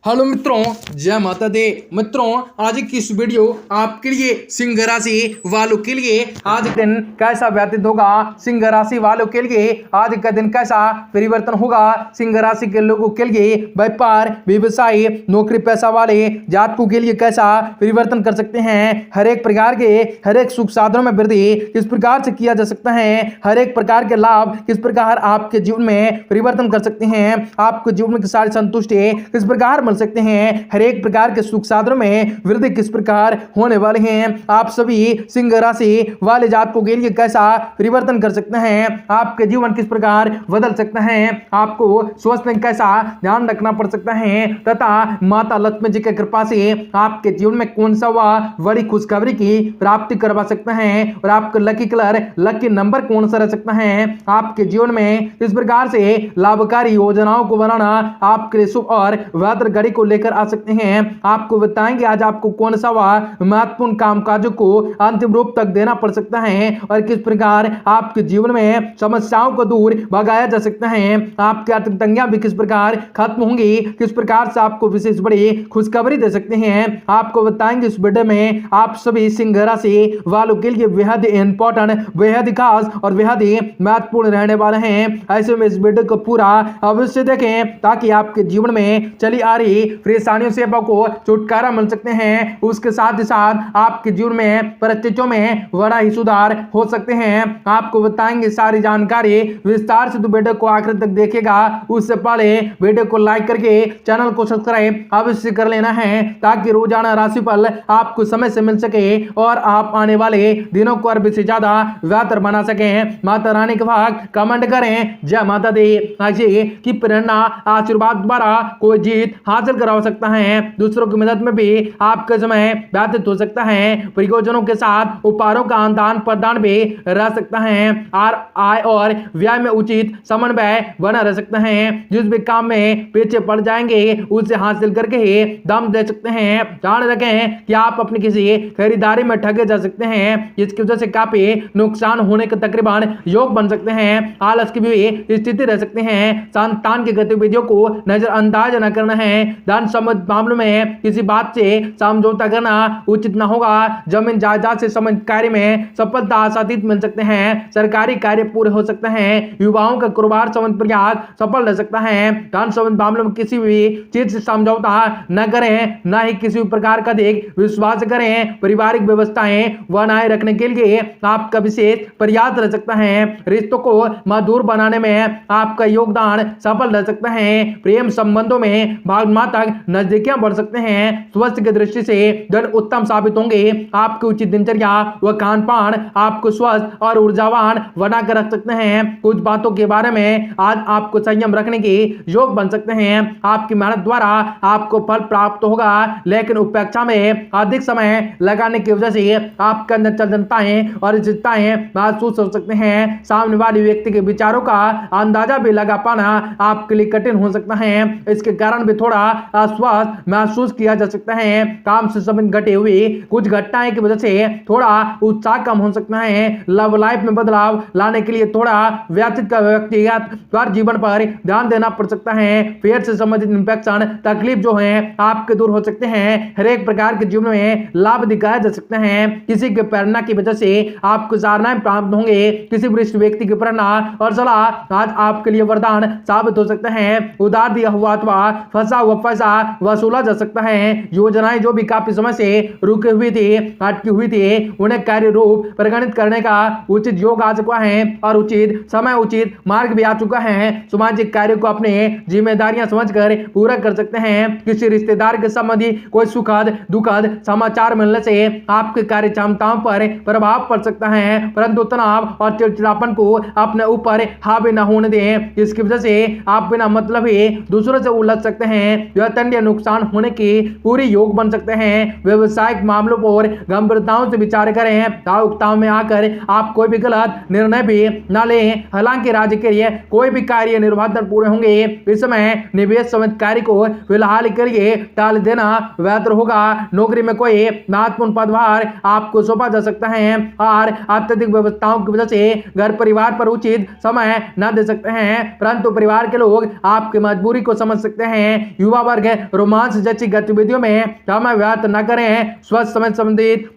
Hello मित्रों, जय माता दी। मित्रों, आज की इस वीडियो आपके लिए सिंह राशि वालों के लिए आज का दिन कैसा व्यतीत होगा, सिंह राशि वालों के लिए आज का दिन कैसा परिवर्तन होगा, सिंह राशि के लोगों के लिए व्यापार व्यवसाय नौकरी पैसा वाले जातकों के लिए कैसा परिवर्तन कर सकते हैं, हर एक प्रकार के हर एक सुख साधनों में वृद्धि किस प्रकार से किया जा सकता है, हर एक प्रकार के लाभ किस प्रकार आपके जीवन में परिवर्तन कर सकते हैं, आपके जीवन में सारी संतुष्टि किस प्रकार मिल सकते हैं, हर एक प्रकार के सुख साधनों में वृद्धि किस प्रकार होने वाले हैं, आप सभी सिंह राशि वाले जातकों के लिए कैसा परिवर्तन कर सकते हैं, आपके जीवन किस प्रकार बदल सकता है, आपको स्वास्थ्य में कैसा ध्यान रखना पड़ सकता है तथा माता लक्ष्मी जी की कृपा से आपके जीवन में कौन सा वह बड़ी खुशखबरी की प्राप्ति करवा सकते हैं और आपका लकी कलर लकी नंबर कौन सा रह सकता है, आपके जीवन में इस प्रकार से लाभकारी योजनाओं को बनाना आपके लिए शुभ और बेहतर घड़ी को लेकर आ सकते हैं। आपको बताएंगे आज आपको कौन सा वह महत्वपूर्ण कामकाजों को अंतिम रूप तक देना पड़ सकता है और किस प्रकार आपके जीवन में समस्याओं को दूर भगाया जा सकता है, आपकी आर्थिक तंगियां भी किस प्रकार खत्म होंगी, किस प्रकार से आपको विशेष बड़ी खुशखबरी दे सकते हैं। आपको बताएंगे इस वीडियो में आप सभी सिंह राशि वालों के लिए बेहद इंपॉर्टेंट, बेहद खास और बेहद ही महत्वपूर्ण रहने वाले हैं। ऐसे में इस वीडियो को पूरा अवश्य देखें ताकि आपके जीवन में चली आ रही परेशानियों से आपको छुटकारा मिल सकते हैं, उसके साथ ही साथ आपके जीवन में परिस्थितियों में बड़ा ही सुधार हो सकते हैं। आपको बताएंगे सारी जानकारी विस्तार से, तो वीडियो को आखिर तक देखेगा। उससे पहले वीडियो को लाइक करके चैनल को सब्सक्राइब अवश्य कर लेना है ताकि रोजाना राशिफल आपको समय से मिल सके और आप आने वाले दिनों को और भी से ज्यादा बेहतर बना सकें। माता रानी के भाग कमेंट करें। जय माता दी। ऐसे की प्रेरणा आशीर्वाद द्वारा कोई जीत हासिल करा सकता है, दूसरों की मदद में भी आपका समय व्यतीत हो सकता है, परियोजनों के साथ उपहारों का आदान प्रदान भी रह सकता है, आय और व्यय में उचित समन्वय बना रह सकता है, जिस भी काम में पीछे पड़ जाएंगे उसे हासिल करके ही दम दे सकते हैं। ध्यान रखें कि आप अपनी किसी खरीदारी में ठगे जा सकते हैं, जिसकी वजह से काफी नुकसान होने के तकरीबन योग बन सकते हैं, आलस की भी स्थिति रह सकते हैं, संतान की गतिविधियों को नजरअंदाज न करना है, धन संबंध मामलों में किसी बात से समझौता करना उचित न होगा, जमीन जायदाद से संबंधित कार्य में सफलता आशातीत मिल सकते हैं, सरकारी कार्य पूरे हो सकते हैं, युवाओं का कारोबार संबंध प्रयास सफल रह सकता है, धन संबंध मामलों में किसी भी चीज से समझौता न करें, न ही किसी प्रकार का अधिक विश्वास करें, पारिवारिक व्यवस्थाएं बनाए रखने के लिए आपका विशेष प्रयास रह सकता है, रिश्तों को मधुर बनाने में आपका योगदान सफल रह सकता है, प्रेम संबंधों में भावनात्मक नजदीकियां बढ़ सकते हैं, स्वास्थ्य की दृष्टि से दिन उत्तम साबित होंगे, आपकी उचित दिनचर्या व खान पान आपको स्वस्थ और ऊर्जावान बनाकर रख सकते हैं, कुछ बातों के बारे में आज आपको संयम रखने के योग बन सकते हैं, आपकी मेहनत द्वारा आपको फल प्राप्त होगा, लेकिन उपेक्षा में अधिक समय लगाने की वजह से आपके अंदर चंचलताएं और चिंताएं महसूस हो सकते हैं, सामने वाले व्यक्ति के विचारों का अंदाजा भी लगा पाना आपके लिए कठिन हो सकता है, इसके कारण भी थोड़ा अस्वस्थ महसूस किया जा सकता है, काम से संबंधित घटे हुए कुछ घटनाएं की वजह से थोड़ा उत्साह कम हो सकता है, लव लाइफ में बदलाव लाने के लिए थोड़ा व्यतीत का व्यक्तिगत जीवन पर ध्यान देना पड़ सकता है, पेट से संबंधित इंफेक्शन तकलीफ जो है आपके दूर हो सकते हैं, हर एक प्रकार के जीवन में लाभ दिखाया जा सकते हैं, किसी के प्रेरणा की वजह से आपको सराहनाएं प्राप्त होंगे, किसी वरिष्ठ व्यक्ति की प्रेरणा और सलाह आज आपके लिए वरदान साबित हो सकता है, उधार दिया हुआ अथवा फंसा हुआ पैसा वसूला जा सकता है, योजनाएं जो भी काफी समय से रुकी हुई थी अटकी हुई थी उन्हें कार्य रूप परिगणित करने का उचित योग आ चुका है और उचित समय उचित मार्ग भी आ चुका है, सामाजिक कार्य को अपने जिम्मेदारियां समझकर पूरा कर सकते हैं, किसी रिश्तेदार के संबंधी कोई सुखद दुखद समाचार मिलने से आपके कार्य क्षमताओं पर प्रभाव पड़ सकता है, परंतु तनाव और चिड़चिड़ापन को अपने ऊपर हावी न होने दें, जिसकी वजह से आप बिना मतलब ही दूसरों से उलझ सकते हैं, व्यतंड्य नुकसान होने की पूरी योग बन सकते हैं, व्यवसायिक मामलों पर गंभीरताओं से विचार करें, ताउकताओं में आकर आप कोई भी गलत निर्णय भी न लें, हालांकि राज्य के लिए कोई भी कार्य निर्वाधन पूरे होंगे, इस समय निवेश संबंधित कार्य को फिलहाल के लिए टाल देना बेहतर होगा, नौकरी में कोई महत्वपूर्ण पदभार आपको सौंपा जा सकता है और अत्यधिक व्यवस्थाओं की वजह से घर परिवार पर उचित समय न दे सकते हैं, परंतु परिवार के लोग आपकी मजबूरी को समझ सकते हैं, युवा वर्ग रोमांस जैसी गतिविधियों में समय व्यर्थ न करें। स्वस्थ समय संबंधित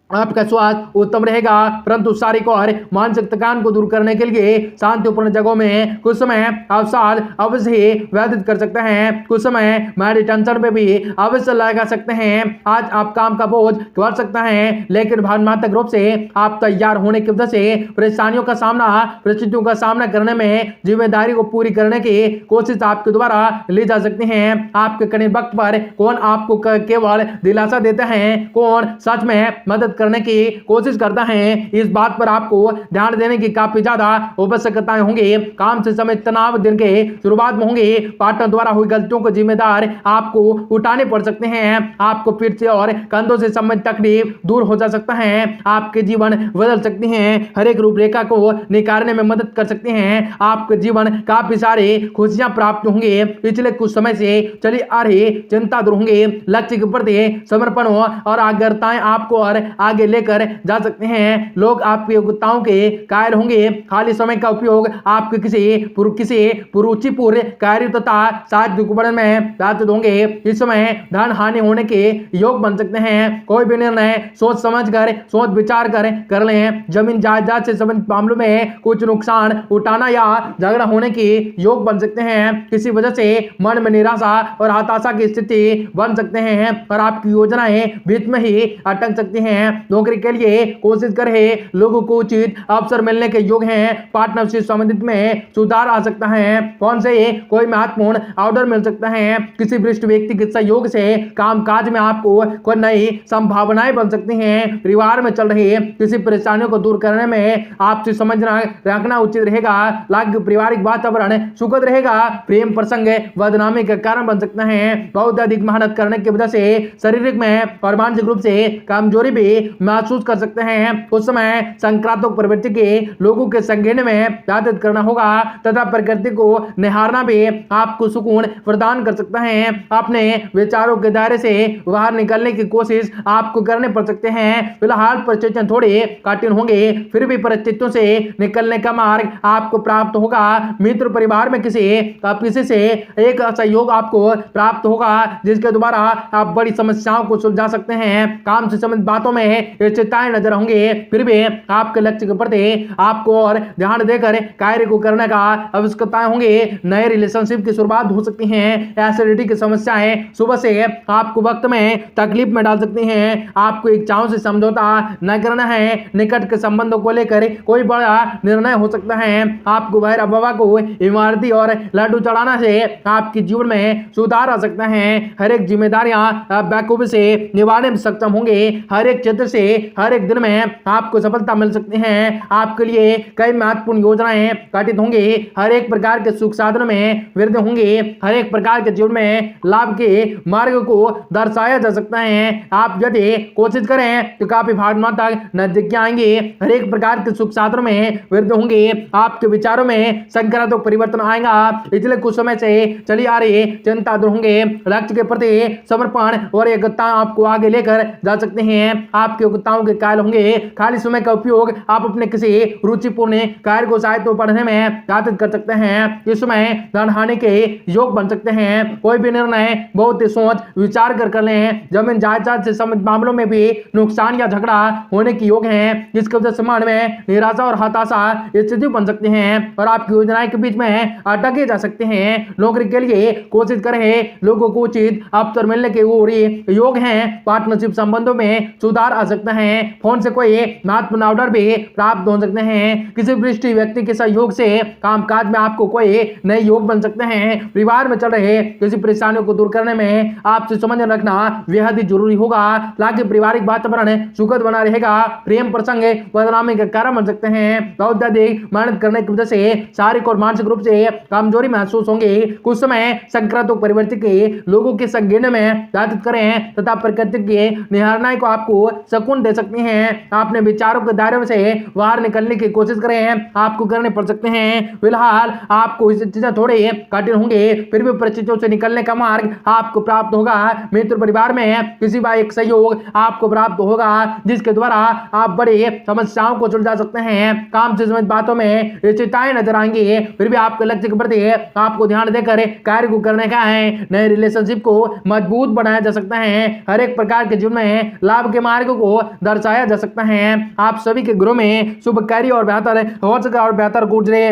आपका स्वास्थ्य उत्तम रहेगा, परंतु शारीरिक और मानसिक थकान को दूर करने के लिए शांतिपूर्ण जगहों में कुछ समय अवसाद अवश्य ही व्यतीत कर सकते हैं। कुछ समय मेडिटेशन में भी अवश्य लगा सकते हैं। आज आप काम का बोझ बढ़ सकता है, लेकिन भावनात्मक रूप से आप तैयार होने की वजह से परिस्थितियों का सामना करने में जिम्मेदारी को पूरी करने की कोशिश आपके द्वारा ली जा सकती है। आपके कठिन वक्त पर कौन आपको केवल दिलासा देता है, कौन सच में मदद करने की कोशिश करता है, इस बात पर आपको ध्यान देने की काफी ज्यादा आवश्यकताएं होंगी। काम से समय तनाव दिन के शुरुआत में होंगे। पार्टनर द्वारा हुई गलतियों को जिम्मेदार आपको उठाने पड़ सकते हैं। आपको पीठ से और कंधों से संबंधित तकलीफ दूर हो जा सकता है। आपके जीवन बदल सकती है, हर एक रूपरेखा को निकालने में मदद कर सकते हैं। आपके जीवन काफी सारे खुशियां प्राप्त होंगे। पिछले कुछ समय से चली आ रही चिंता दूर होंगे। लक्ष्य के प्रति समर्पण और आग्रताएं आपको और आगे लेकर जा सकते हैं। लोग आपकी योग्यताओं के कायल होंगे। खाली समय का उपयोग आपके किसी रुचिपूर्ण कार्य तथा साध्य उपकरण में प्राप्त होंगे। इस समय धन हानि होने के योग बन सकते हैं। कोई भी निर्णय सोच विचार कर लें। जमीन जायदाद से संबंधित मामलों में कुछ नुकसान उठाना या झगड़ा होने के योग बन सकते हैं। किसी वजह से मन में निराशा और हताशा की स्थिति बन सकते हैं और आपकी योजनाएं बीच में ही अटक सकती हैं। नौकरी के लिए कोशिश कर रहे लोगों को उचित अवसर मिलने के योग हैं। पार्टनरशिप संबंधित में सुधार आ सकता है। फोन से कोई महत्वपूर्ण ऑर्डर मिल सकता है। किसी वरिष्ठ व्यक्ति के सहयोग से कामकाज में आपको कोई नई संभावनाएं बन सकती हैं। परिवार में चल रही किसी परेशानियों को दूर करने में आपसे समझना रखना उचित रहेगा। पारिवारिक वातावरण सुखद रहेगा। प्रेम प्रसंग बदनामी का कारण बन सकता है। बहुत अधिक मेहनत करने की वजह से शारीरिक में और मानसिक रूप से कमजोरी भी महसूस कर सकते हैं। उस समय संक्रांतों प्रवृत्ति के लोगों के संगीन में याद करना होगा तथा प्रकृति को निहारना भी आपको सुकून प्रदान कर सकता है। अपने विचारों के दायरे से बाहर निकलने की कोशिश आपको करने पड़ सकते हैं। फिलहाल परिस्थितियां थोड़ी कठिन होंगे, फिर भी परिस्थितियों से निकलने का मार्ग आपको प्राप्त होगा। मित्र परिवार में किसी से एक सहयोग आपको प्राप्त होगा, जिसके द्वारा आप बड़ी समस्याओं को सुलझा सकते हैं। काम से संबंधित बातों में चिंताएं नजर होंगे, फिर भी आपके लक्ष्य के प्रति आपको और ध्यान देकर कार्य को करने का आवश्यकताएं होंगे। नए रिलेशनशिप की शुरुआत हो सकती है। एसिडिटी की समस्याएं सुबह से आपको वक्त में तकलीफ में डाल सकती हैं। आपको इच्छाओं से समझौता न करना है। निकट के संबंधों को लेकर कोई बड़ा निर्णय हो सकता है। आपको भैरव बाबा को इमारती और लड्डू चढ़ाना से आपके जीवन में सुधार आ सकता है। हर एक जिम्मेदारियां आप बखूबी से निभाने में सक्षम होंगे। हर एक क्षेत्र से हर एक दिन में आपको सफलता मिल सकती है। आपके लिए कई महत्वपूर्ण योजनाएं घटित होंगी। हर एक प्रकार के सुख साधन में वृद्धि होंगे। हर एक प्रकार के जीवन में लाभ के मार्ग को दर्शाया जा सकता है। आप यदि कोशिश करें तो काफी भावनात्मक नजदीक आएंगे। हर एक प्रकार के सुख साधन में वृद्धि होंगे। आपके विचारों में सकारात्मक परिवर्तन आएगा। पिछले कुछ समय से चली आ रही चिंता दूर होंगे। लक्ष्य के प्रति समर्पण और एकता आपको आगे लेकर जा सकते हैं। आपकी योग्यताओं के कायल होंगे। खाली समय का उपयोग आप अपने किसी रुचिपूर्ण कार्य को साहित्य पढ़ने में व्यतीत कर सकते हैं। इस समय धन हानि के योग बन सकते हैं। कोई भी निर्णय बहुत ही सोच विचार कर लें। जमीन जायदाद से संबंधित मामलों में भी नुकसान या झगड़ा होने की योग है, जिसके वजह से मन में निराशा और हताशा स्थिति बन सकती है और आपकी योजनाएं के बीच में अटके जा सकते हैं। नौकरी के लिए कोशिश कर रहे लोगों को उचित अवसर मिलने के योग हैं। पार्टनरशिप संबंधों में सुधार आ सकता है। फोन से कोई महत्वपूर्ण ऑर्डर भी प्राप्त हो सकते हैं। किसी वरिष्ठ व्यक्ति के सहयोग से कामकाज में आपको कोई नए योग बन सकते हैं। परिवार में चल रहे किसी परेशानियों को दूर करने में आपसे समझ रखना बेहद ही जरूरी होगा, ताकि पारिवारिक वातावरण सुखद बना रहेगा। प्रेम प्रसंग बदनामी का कारण बन सकते हैं। बहुत अधिक मेहनत करने की वजह से शारीरिक और मानसिक रूप से कमजोरी महसूस होंगे। कुछ समय संक्रांतों परिवर्तित के लोगों के संगीन में व्यतीत करें तथा प्रकृति के निहारना को आपको सुकून दे सकती हैं। अपने विचारों के दायरे से बाहर निकलने की कोशिश करें, आपको करने पड़ सकते हैं। फिलहाल आपको चीजें थोड़ी कठिन होंगे, फिर भी परिस्थितियों से निकलने का मार्ग आपको प्राप्त होगा। मित्र परिवार में किसी का एक सहयोग आपको प्राप्त होगा, जिसके द्वारा आप बड़ी समस्याओं को सुलझा सकते हैं। काम से संबंधित बातों में चिंताएं नजर आएंगी, फिर भी आपके लक्ष्य के प्रति आपको ध्यान देकर कार्य को करने का है। नए रिलेशनशिप को मजबूत बनाया जा सकता है। हर एक प्रकार के जीवन में लाभ के मार्ग को दर्शाया जा सकता है। आप सभी के घरों में शुभ कार्य और बेहतर हो सके और बेहतर गुजरे।